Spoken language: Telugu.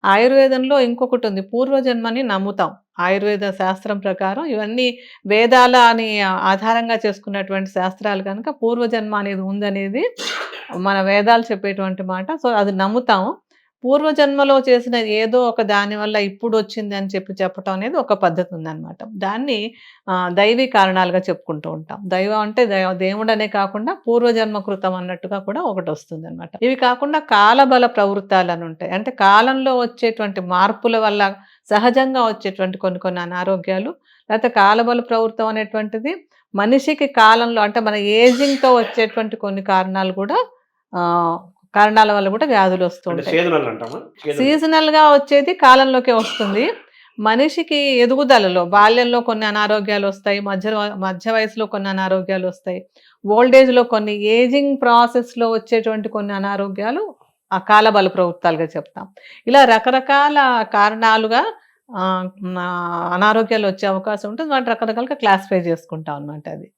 ఆయుర్వేదంలో ఇంకొకటుంది. పూర్వజన్మని నమ్ముతాం. ఆయుర్వేద శాస్త్రం ప్రకారం ఇవన్నీ వేదాల అని ఆధారంగా చేసుకున్నటువంటి శాస్త్రాలు కనుక పూర్వజన్మ అనేది ఉందనేది మన వేదాలు చెప్పేటువంటి మాట. సో, అది నమ్ముతాము. పూర్వజన్మలో చేసిన ఏదో ఒక దాని వల్ల ఇప్పుడొచ్చింది అని చెప్పటం అనేది ఒక పద్ధతుందనమాట. దాన్ని దైవీ కారణాలుగా చెప్పుకుంటూ ఉంటాం. దైవం అంటే దేవుడనే కాకుండా పూర్వజన్మ కృతం అన్నట్టుగా కూడా ఒకటొస్తుందనమాట. ఇవి కాకుండా కాలబల ప్రవృత్తాలనుంటాయి. అంటే కాలంలో వచ్చేటువంటి మార్పుల వల్ల సహజంగా వచ్చేటువంటి కొన్ని కొన్ని అనారోగ్యాలు, లేతే కాలబల ప్రవృత్తం అనేటువంటిది మనిషికి కాలంలో అంటే మన ఏజింగ్‌తో వచ్చేటువంటి కొన్ని కారణాలు కూడా ఆహ్, కారణాల వల్ల కూడా వ్యాధులొస్తూ అంటే ఉంటాయి. సీజనల్ అంటామా? సీజనల్. సీజనల్‌గా వచ్చేది కాలంలోకే వస్తుంది. మనిషికి ఎదుగుదలలో బాల్యంలో కొన్ని అనారోగ్యాలొస్తాయి. మధ్య వయసులో కొన్ని అనారోగ్యాలొస్తాయి. ఓల్డ్ ఏజ్‌లో కొన్ని ఏజింగ్ ప్రాసెస్‌లో వచ్చేటువంటి కొన్ని అనారోగ్యాలు ఆ కాలబల ప్రవృత్తాలుగా చెప్తాం. ఇలా రకరకాల కారణాలుగా ఆహ్, నా అనారోగ్యాలొచ్చే అవకాశం ఉంటుంది. వాటిని రకరకాలుగా క్లాసిఫై చేసుకుంటాం అన్నమాట అది.